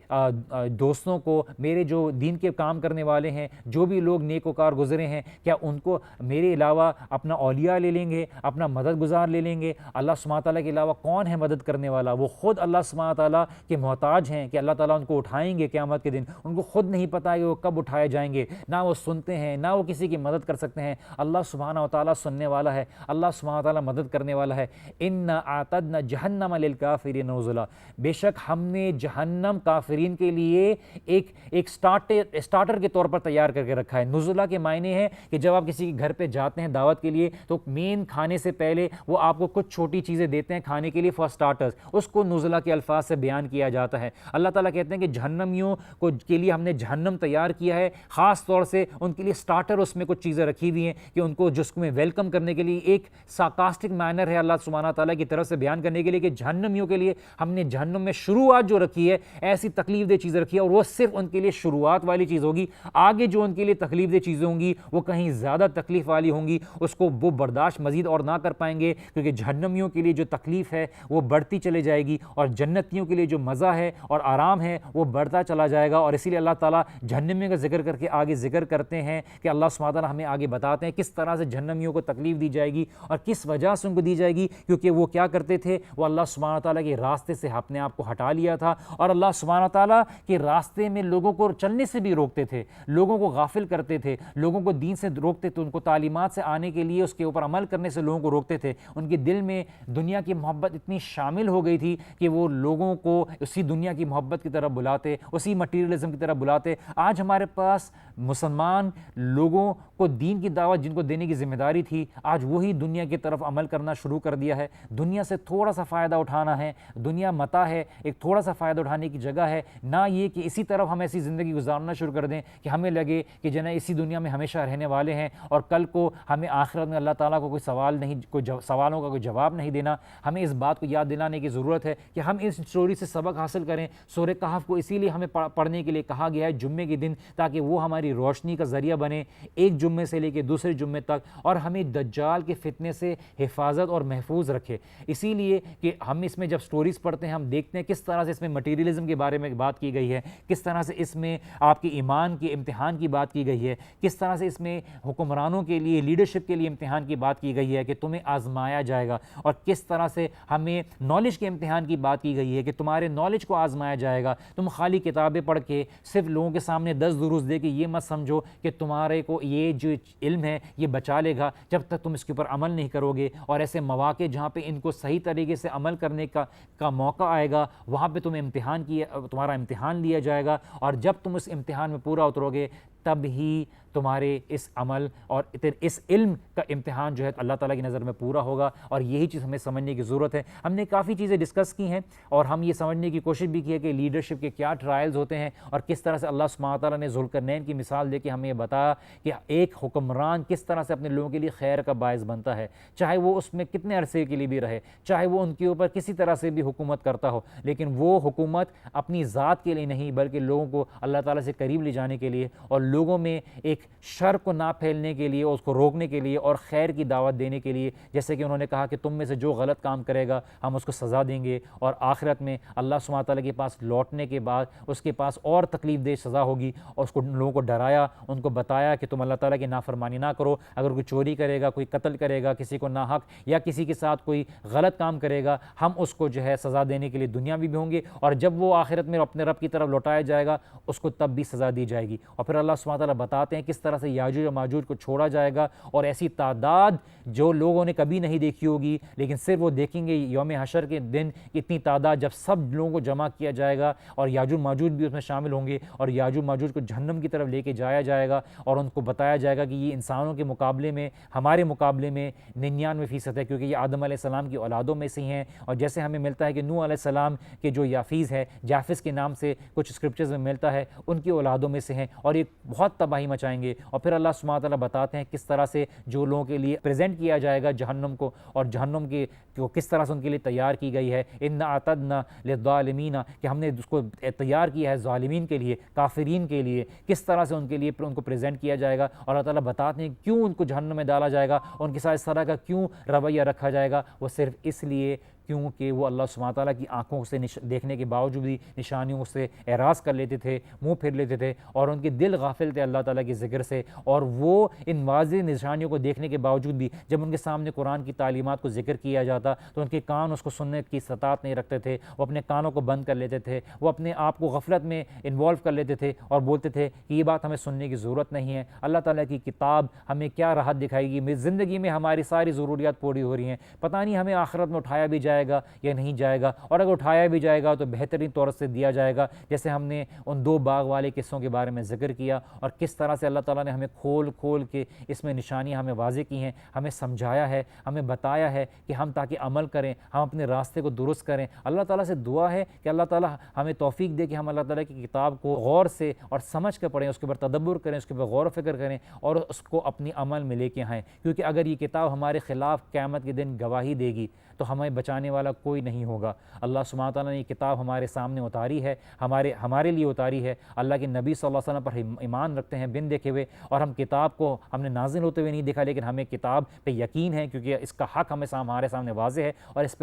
دوستوں کو, میرے جو دین کے کام کرنے والے ہیں, جو بھی لوگ نیک وکار گزرے ہیں, کیا ان کو میرے علاوہ اپنا اولیاء لے لیں گے, اپنا مدد گزار لے لیں گے؟ اللہ سبحانہ تعالیٰ کے علاوہ کون ہے مدد کرنے والا؟ وہ خود اللہ سبحانہ تعالیٰ کے محتاج ہیں کہ اللہ تعالیٰ ان کو اٹھائیں گے قیامت کے دن. ان کو خود نہیں پتہ ہے کہ وہ کب اٹھائے جائیں گے, نہ وہ سنتے ہیں, نہ وہ کسی کی مدد کر سکتے ہیں. اللہ سبحانہ تعالیٰ سننے والا ہے, اللہ سبحانہ تعالیٰ مدد کرنے والا ہے. اِنَّا اعتدنا جہنم للکافرین نزلا, بے شک ہم نے جہنم کافرین کے لیے ایک سٹارٹر کے طور پر تیار کر کے رکھا ہے. نزلا کے معنی ہے کہ جب آپ کسی کے گھر پہ جاتے ہیں دعوت کے لیے تو مین کھانے سے پہلے وہ آپ کو کچھ چھوٹی چیزیں دیتے ہیں کھانے کے لیے فار سٹارٹرز, اس کو نزلا کے الفاظ سے بیان کیا جاتا ہے. اللہ تعالیٰ کہتے ہیں کہ جہنمیوں کے لیے ہم نے جہنم تیار کیا ہے, خاص طور سے ان کے لیے سٹارٹر, اس میں کچھ چیزیں رکھی ہوئی ہیں کہ ان کو جس میں ویلکم کرنے کے لیے ایک سارکاسٹک مینر ہے اللہ سبحانہ تعالیٰ کی طرف سے بیان کرنے کے لیے کہ جہنمیوں کے لیے ہم نے جہنم میں شروعات جو رکھی ہے ایسی تکلیف دہ چیز رکھی ہے, اور وہ صرف ان کے لیے شروعات والی چیز ہوگی. آگے جو ان کے لیے تکلیف دہ چیزیں ہوں گی وہ کہیں زیادہ تکلیف والی ہوں گی, اس کو وہ برداشت مزید اور نہ کر پائیں گے, کیونکہ جہنمیوں کے لیے جو تکلیف ہے وہ بڑھتی چلے جائے گی, اور جنتیوں کے لیے جو مزہ ہے اور آرام ہے وہ بڑھتا چلا جائے گا. اور اسی لیے اللہ تعالیٰ جہنمیوں کا ذکر کر کے آگے ذکر کرتے ہیں کہ اللہ سبحانہ تعالیٰ ہمیں آگے بتاتے ہیں کس طرح سے جہنمیوں کو تکلیف دی جائے گی اور کس وجہ سے ان کو دی جائے گی, کیونکہ وہ کیا کرتے تھے, وہ اللہ سبحانہ تعالیٰ کے راستے سے اپنے آپ کو ہٹا لیا تھا, اور اللہ سبحانہ تعالیٰ کے راستے میں لوگوں کو چلنے سے بھی روکتے تھے, لوگوں کو غافل کرتے تھے, لوگوں کو دین سے روکتے تھے, ان کو تعلیمات سے آنے کے لیے اس کے اوپر عمل کرنے سے لوگوں کو روکتے تھے. ان کے دل میں دنیا کی محبت اتنی شامل ہو گئی تھی کہ وہ لوگوں کو اسی دنیا کی محبت کی طرف بلاتے, اسی مٹیریلزم کی طرف بلاتے. آج ہمارے پاس مسلمان لوگوں کو دین کی دعوت جن کو دینے کی ذمہ داری تھی, آج وہی دنیا کی طرف عمل کرنا شروع کر دیا ہے. دنیا سے تھوڑا سا فائدہ اٹھانا ہے, دنیا متاع ہے, ایک تھوڑا سا فائدہ اٹھانے کی جگہ ہے, نہ یہ کہ اسی طرف ہم ایسی زندگی گزارنا شروع کر دیں کہ ہمیں لگے کہ جنہیں اسی دنیا میں ہمیشہ رہنے والے ہیں اور کل کو ہمیں آخرت میں اللہ تعالیٰ کو کوئی سوال نہیں, سوالوں کا کوئی جواب نہیں دینا. ہمیں اس بات کو یاد دلانے کی ضرورت ہے کہ ہم اس اسٹوری سے سبق حاصل کریں. سورہ کہف کو اسی لیے ہمیں پڑھنے کے لیے کہا گیا ہے جمعے کے دن, تاکہ وہ ہماری روشنی کا ذریعہ بنے ایک جمعے سے لے کے دوسرے جمعے تک, اور ہمیں دجال کے فتنے سے حفاظت اور محفوظ رکھے. اسی لیے کہ ہم اس میں جب سٹوریز پڑھتے ہیں ہم دیکھتے ہیں کس طرح سے اس میں مٹیریلزم کے بارے میں بات کی گئی ہے, کس طرح سے اس میں آپ کے ایمان کے امتحان کی بات کی گئی ہے, کس طرح سے اس میں حکمرانوں کے لیے, لیڈرشپ کے لیے امتحان کی بات کی گئی ہے کہ تمہیں آزمایا جائے گا, اور کس طرح سے ہمیں نالج کے امتحان کی بات کی گئی ہے کہ تمہارے نالج کو آزمایا جائے گا. تم خالی کتابیں پڑھ کے صرف لوگوں کے سامنے 10 دروس دے کے یہ مت سمجھو کہ تمہارے کو یہ جو علم ہے یہ بچا لے گا, جب تک تم اس کے اوپر عمل نہیں کرو گے. اور ایسے مواقع جہاں پہ ان کو صحیح طریقے سے عمل کرنے کا موقع آئے گا, وہاں پہ تمہارا امتحان لیا جائے گا, اور جب تم اس امتحان میں پورا اترو گے تب ہی تمہارے اس عمل اور اس علم کا امتحان جو ہے اللہ تعالیٰ کی نظر میں پورا ہوگا. اور یہی چیز ہمیں سمجھنے کی ضرورت ہے. ہم نے کافی چیزیں ڈسکس کی ہیں اور ہم یہ سمجھنے کی کوشش بھی کی ہے کہ لیڈرشپ کے کیا ٹرائلز ہوتے ہیں, اور کس طرح سے اللہ سبحانہ تعالیٰ نے ذوالقرنین کی مثال دے کے ہمیں یہ بتایا کہ ایک حکمران کس طرح سے اپنے لوگوں کے لیے خیر کا باعث بنتا ہے, چاہے وہ اس میں کتنے عرصے کے لیے بھی رہے, چاہے وہ ان کے اوپر کسی طرح سے بھی حکومت کرتا ہو, لیکن وہ حکومت اپنی ذات کے لیے نہیں بلکہ لوگوں کو اللہ تعالیٰ سے قریب لے جانے کے لیے اور لوگوں میں ایک شر کو نہ پھیلنے کے لیے, اس کو روکنے کے لیے اور خیر کی دعوت دینے کے لیے. جیسے کہ انہوں نے کہا کہ تم میں سے جو غلط کام کرے گا ہم اس کو سزا دیں گے, اور آخرت میں اللہ سبحانہ تعالیٰ کے پاس لوٹنے کے بعد اس کے پاس اور تکلیف دہ سزا ہوگی. اور اس کو لوگوں کو ڈرایا, ان کو بتایا کہ تم اللہ تعالیٰ کی نافرمانی نہ کرو. اگر کوئی چوری کرے گا, کوئی قتل کرے گا کسی کو ناحق, یا کسی کے ساتھ کوئی غلط کام کرے گا, ہم اس کو جو ہے سزا دینے کے لیے دنیا میں بھی ہوں گے, اور جب وہ آخرت میں اپنے رب کی طرف لوٹایا جائے گا اس کو تب بھی سزا دی جائے گی. اور پھر اللہ سبحانہ تعالیٰ بتاتے ہیں کس طرح سے یاجوج و ماجوج کو چھوڑا جائے گا، اور ایسی تعداد جو لوگوں نے کبھی نہیں دیکھی ہوگی، لیکن صرف وہ دیکھیں گے یوم حشر کے دن اتنی تعداد جب سب لوگوں کو جمع کیا جائے گا، اور یاجوج ماجوج بھی اس میں شامل ہوں گے، اور یاجوج ماجوج کو جہنم کی طرف لے کے جایا جائے گا، اور ان کو بتایا جائے گا کہ یہ انسانوں کے مقابلے میں، ہمارے مقابلے میں 99% ہے، کیونکہ یہ آدم علیہ السلام کی اولادوں میں سے ہیں۔ اور جیسے ہمیں ملتا ہے کہ نوح علیہ السلام کے جو یافیز ہے، جافس کے نام سے کچھ اسکرپچرز میں ملتا ہے، ان کی اولادوں میں سے ہیں، اور یہ بہت تباہی مچائیں گے۔ اور پھر اللہ سبحانہ تعالیٰ بتاتے ہیں کس طرح سے جو لوگوں کے لیے پریزنٹ کیا جائے گا جہنم کو، اور جہنم کی کس طرح سے ان کے لیے تیار کی گئی ہے، اِنَّا اعتدنا للظالمین، کہ ہم نے اس کو تیار کیا ہے ظالمین کے لیے، کافرین کے لیے، کس طرح سے ان کے لیے ان کو پریزنٹ کیا جائے گا۔ اور اللہ تعالیٰ بتاتے ہیں کیوں ان کو جہنم میں ڈالا جائے گا، ان کے ساتھ اس طرح کا کیوں رویہ رکھا جائے گا، وہ صرف اس لیے کیونکہ وہ اللہ سبحانہ تعالیٰ کی آنکھوں سے دیکھنے کے باوجود بھی نشانیوں سے اعراض کر لیتے تھے، منہ پھیر لیتے تھے، اور ان کے دل غافل تھے اللہ تعالیٰ کے ذکر سے، اور وہ ان واضح نشانیوں کو دیکھنے کے باوجود بھی جب ان کے سامنے قرآن کی تعلیمات کو ذکر کیا جاتا تو ان کے کان اس کو سننے کی استطاعت نہیں رکھتے تھے، وہ اپنے کانوں کو بند کر لیتے تھے، وہ اپنے آپ کو غفلت میں انوالو کر لیتے تھے، اور بولتے تھے کہ یہ بات ہمیں سننے کی ضرورت نہیں ہے، اللہ تعالیٰ کی کتاب ہمیں کیا راحت دکھائے گی، زندگی میں ہماری ساری ضروریات پوری ہو رہی ہیں، پتہ نہیں ہمیں آخرت میں اٹھایا بھی جائے گا یا نہیں جائے گا، اور اگر اٹھایا بھی جائے گا تو بہترین طور سے دیا جائے گا، جیسے ہم نے ان 2 باغ والے قصوں کے بارے میں ذکر کیا، اور کس طرح سے اللہ تعالیٰ نے ہمیں کھول کھول کے اس میں نشانیاں ہمیں واضح کی ہیں، ہمیں سمجھایا ہے، ہمیں بتایا ہے کہ ہم تاکہ عمل کریں، ہم اپنے راستے کو درست کریں۔ اللہ تعالیٰ سے دعا ہے کہ اللہ تعالیٰ ہمیں توفیق دے کہ ہم اللہ تعالیٰ کی کتاب کو غور سے اور سمجھ کے پڑھیں، اس کے اوپر تدبر کریں، اس کے اوپر غور و فکر کریں، اور اس کو اپنی عمل میں لے کے آئیں، کیونکہ اگر یہ کتاب ہمارے خلاف قیامت کے دن گواہی دے گی تو ہمیں بچانے والا کوئی نہیں ہوگا۔ اللہ سبحانہ تعالیٰ نے یہ کتاب ہمارے سامنے اتاری ہے، ہمارے لیے اتاری ہے، اللہ کے نبی صلی اللہ علیہ وسلم پر ایمان رکھتے ہیں بن دیکھے ہوئے، اور ہم کتاب کو ہم نے نازل ہوتے ہوئے نہیں دیکھا، لیکن ہمیں کتاب پہ یقین ہے، کیونکہ اس کا حق ہمارے سامنے واضح ہے، اور اس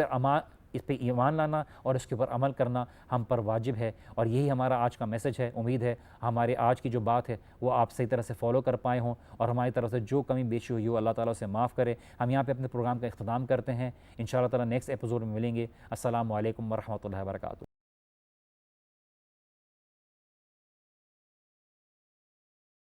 پہ ایمان لانا اور اس کے اوپر عمل کرنا ہم پر واجب ہے۔ اور یہی ہمارا آج کا میسج ہے۔ امید ہے ہمارے آج کی جو بات ہے وہ آپ صحیح طرح سے فالو کر پائے ہوں، اور ہماری طرف سے جو کمی بیشی ہوئی ہو اللہ تعالیٰ سے معاف کرے۔ ہم یہاں پہ اپنے پروگرام کا اختتام کرتے ہیں، انشاءاللہ تعالیٰ نیکسٹ ایپیسوڈ میں ملیں گے۔ السلام علیکم ورحمۃ اللہ وبرکاتہ۔